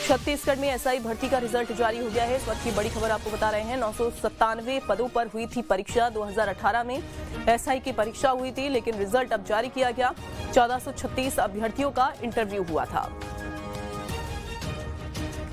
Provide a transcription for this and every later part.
छत्तीसगढ़ में एसआई भर्ती का रिजल्ट जारी हो गया है। इस वक्त की बड़ी खबर आपको बता रहे हैं। 997 पदों पर हुई थी परीक्षा। 2018 में एसआई की परीक्षा हुई थी, लेकिन रिजल्ट अब जारी किया गया। 1436 अभ्यर्थियों का इंटरव्यू हुआ था।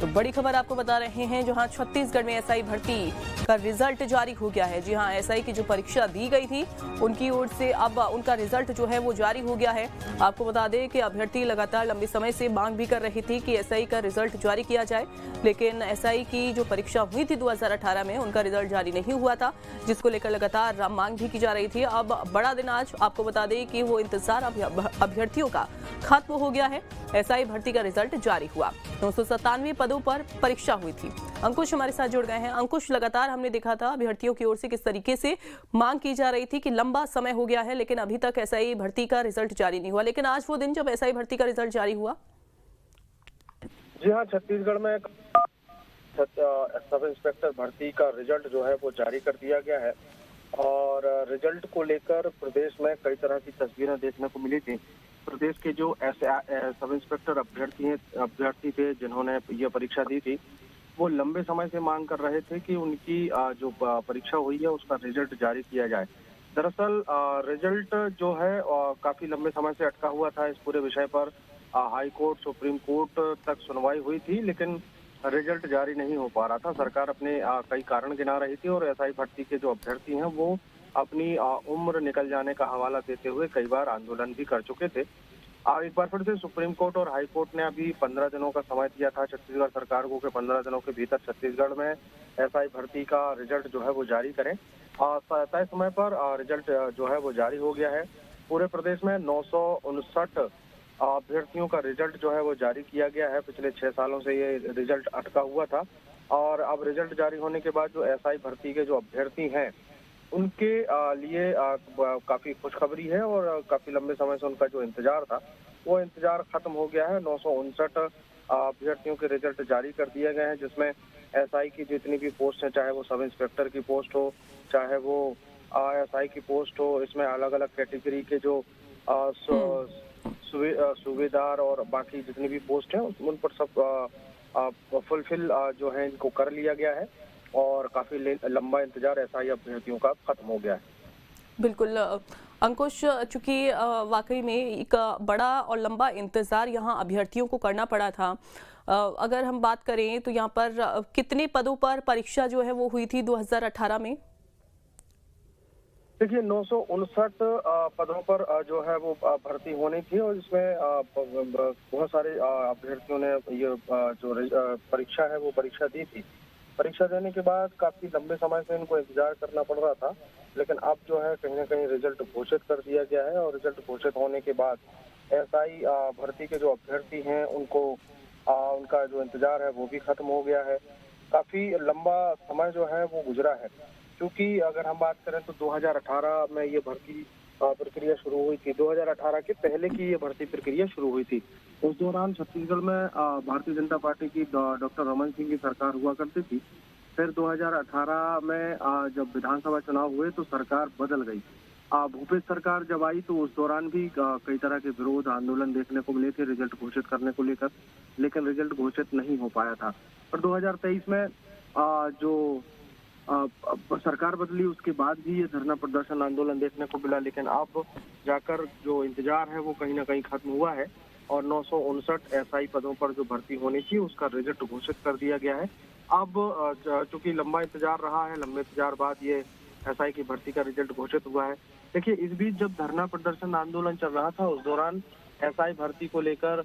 तो बड़ी खबर आपको बता रहे हैं, जहां छत्तीसगढ़ में एसआई भर्ती का रिजल्ट जारी हो गया है। जी हां, एसआई की जो परीक्षा दी गई थी उनकी ओर से अब उनका रिजल्ट जो है वो जारी हो गया है। आपको बता दें कि अभ्यर्थी लगातार लंबे समय से मांग भी कर रही थी कि एसआई का रिजल्ट जारी किया जाए, लेकिन एसआई की जो परीक्षा हुई थी 2018 में उनका रिजल्ट जारी नहीं हुआ था, जिसको लेकर लगातार मांग भी की जा रही थी। अब बड़ा दिन आज आपको बता दें कि वो इंतजार अभ्यर्थियों का खत्म हो गया है। एसआई भर्ती का रिजल्ट जारी हुआ। 997 पदों पर परीक्षा हुई थी। अंकुश हमारे साथ जुड़ गए हैं। अंकुश, लगातार हमने देखा था अभ्यर्थियों की ओर से किस तरीके से मांग की जा रही थी कि लंबा समय हो गया है, लेकिन अभी तक एसआई भर्ती का रिजल्ट जारी नहीं हुआ। लेकिन आज वो दिन जब एसआई भर्ती का रिजल्ट जारी हुआ। जी हाँ, छत्तीसगढ़ में सब इंस्पेक्टर भर्ती का रिजल्ट जो है वो जारी कर दिया गया है और रिजल्ट को लेकर प्रदेश में कई तरह की तस्वीरें देखने को मिली थी। प्रदेश के जो सब इंस्पेक्टर अभ्यर्थी थे जिन्होंने ये परीक्षा दी थी, वो लंबे समय से मांग कर रहे थे कि उनकी जो परीक्षा हुई है उसका रिजल्ट जारी किया जाए। दरअसल रिजल्ट जो है काफी लंबे समय से अटका हुआ था। इस पूरे विषय पर हाई कोर्ट, सुप्रीम कोर्ट तक सुनवाई हुई थी, लेकिन रिजल्ट जारी नहीं हो पा रहा था। सरकार अपने कई कारण गिना रही थी और एसआई भर्ती के जो अभ्यर्थी हैं वो अपनी उम्र निकल जाने का हवाला देते हुए कई बार आंदोलन भी कर चुके थे। एक बार फिर से सुप्रीम कोर्ट और हाई कोर्ट ने अभी 15 दिनों का समय दिया था छत्तीसगढ़ सरकार को कि 15 दिनों के भीतर छत्तीसगढ़ में एसआई भर्ती का रिजल्ट जो है वो जारी करें। तय समय पर रिजल्ट जो है वो जारी हो गया है। पूरे प्रदेश में 959 अभ्यर्थियों का रिजल्ट जो है वो जारी किया गया है। पिछले 6 सालों से ये रिजल्ट अटका हुआ था और अब रिजल्ट जारी होने के बाद जो एसआई भर्ती के जो अभ्यर्थी हैं उनके लिए काफी खुशखबरी है और काफी लंबे समय से उनका जो इंतजार था वो इंतजार खत्म हो गया है। 959 अभ्यर्थियों के रिजल्ट जारी कर दिए गए हैं, जिसमें एसआई की जितनी भी पोस्ट है, चाहे वो सब इंस्पेक्टर की पोस्ट हो, चाहे वो एसआई की पोस्ट हो, इसमें अलग अलग कैटेगरी के जो सूबेदार और बाकी जितनी भी पोस्ट हैं उन पर सब फुलफिल जो है इनको कर लिया गया है और काफी लंबा इंतजार एसआई अभ्यर्थियों का खत्म हो गया है। बिल्कुल अंकुश, चूंकि वाकई में एक बड़ा और लंबा इंतजार यहाँ अभ्यर्थियों को करना पड़ा था। अगर हम बात करें तो यहाँ पर कितने पदों पर परीक्षा जो है वो हुई थी 2018 में? देखिए, 959 पदों पर जो है वो भर्ती होनी थी और इसमें बहुत सारे अभ्यर्थियों ने ये जो परीक्षा है वो परीक्षा दी थी। परीक्षा देने के बाद काफी लंबे समय से इनको इंतजार करना पड़ रहा था, लेकिन अब जो है कहीं ना कहीं रिजल्ट घोषित कर दिया गया है और रिजल्ट घोषित होने के बाद एसआई भर्ती के जो अभ्यर्थी हैं उनको उनका जो इंतजार है वो भी खत्म हो गया है। काफी लंबा समय जो है वो गुजरा है, क्योंकि अगर हम बात करें तो 2018 में ये भर्ती प्रक्रिया शुरू हुई थी। 2018 के पहले की ये भर्ती प्रक्रिया शुरू हुई थी। उस दौरान छत्तीसगढ़ में भारतीय जनता पार्टी की डॉक्टर रमन सिंह की सरकार हुआ करती थी। फिर 2018 में जब विधानसभा चुनाव हुए तो सरकार बदल गई। भूपेश सरकार जब आई तो उस दौरान भी कई तरह के विरोध आंदोलन देखने को मिले थे रिजल्ट घोषित करने को लेकर, लेकिन रिजल्ट घोषित नहीं हो पाया था। और 2023 में जो सरकार बदली उसके बाद भी ये धरना प्रदर्शन आंदोलन देखने को मिला, लेकिन अब जाकर जो इंतजार है वो कहीं ना कहीं खत्म हुआ है और 959 एसआई पदों पर जो भर्ती होनी थी उसका रिजल्ट घोषित कर दिया गया है। अब चूंकि लंबा इंतजार रहा है, लंबे इंतजार बाद ये एसआई की भर्ती का रिजल्ट घोषित हुआ है। देखिए, इस बीच जब धरना प्रदर्शन आंदोलन चल रहा था उस दौरान एसआई भर्ती को लेकर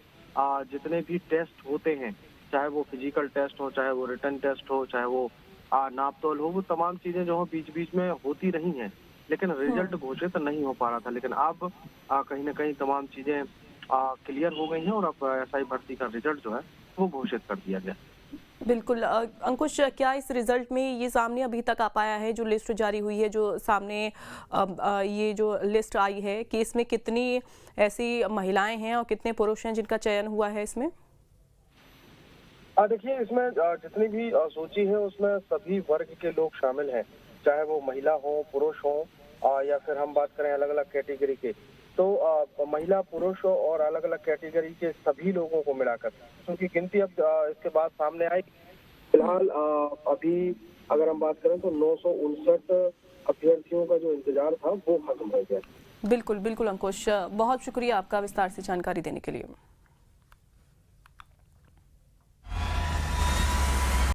जितने भी टेस्ट होते हैं, चाहे वो फिजिकल टेस्ट हो, चाहे वो रिटन टेस्ट हो, चाहे वो नाप तोल हो, वो तमाम चीजें जो है बीच बीच में होती रही हैं, लेकिन रिजल्ट घोषित नहीं हो पा रहा था। लेकिन अब कहीं ना कहीं तमाम चीजें क्लियर हो गई हैं और अब एसआई भर्ती का रिजल्ट जो है वो घोषित कर दिया गया। बिल्कुल अंकुश, क्या इस रिजल्ट में ये सामने अभी तक आ पाया है, जो लिस्ट जारी हुई है, जो सामने ये जो लिस्ट आई है, कि इसमें कितनी ऐसी महिलाएं हैं और कितने पुरुष हैं जिनका चयन हुआ है इसमें? देखिए, इसमें जितनी भी सूची है उसमें सभी वर्ग के लोग शामिल हैं, चाहे वो महिला हो, पुरुष हो या फिर हम बात करें अलग अलग कैटेगरी के। तो महिला पुरुष और अलग अलग कैटेगरी के सभी लोगों को मिलाकर, क्योंकि गिनती अब इसके बाद सामने आई। फिलहाल अभी अगर हम बात करें तो 959 अभ्यर्थियों का जो इंतजार था वो खत्म हो गया। बिल्कुल बिल्कुल अंकुश, बहुत शुक्रिया आपका विस्तार से जानकारी देने के लिए।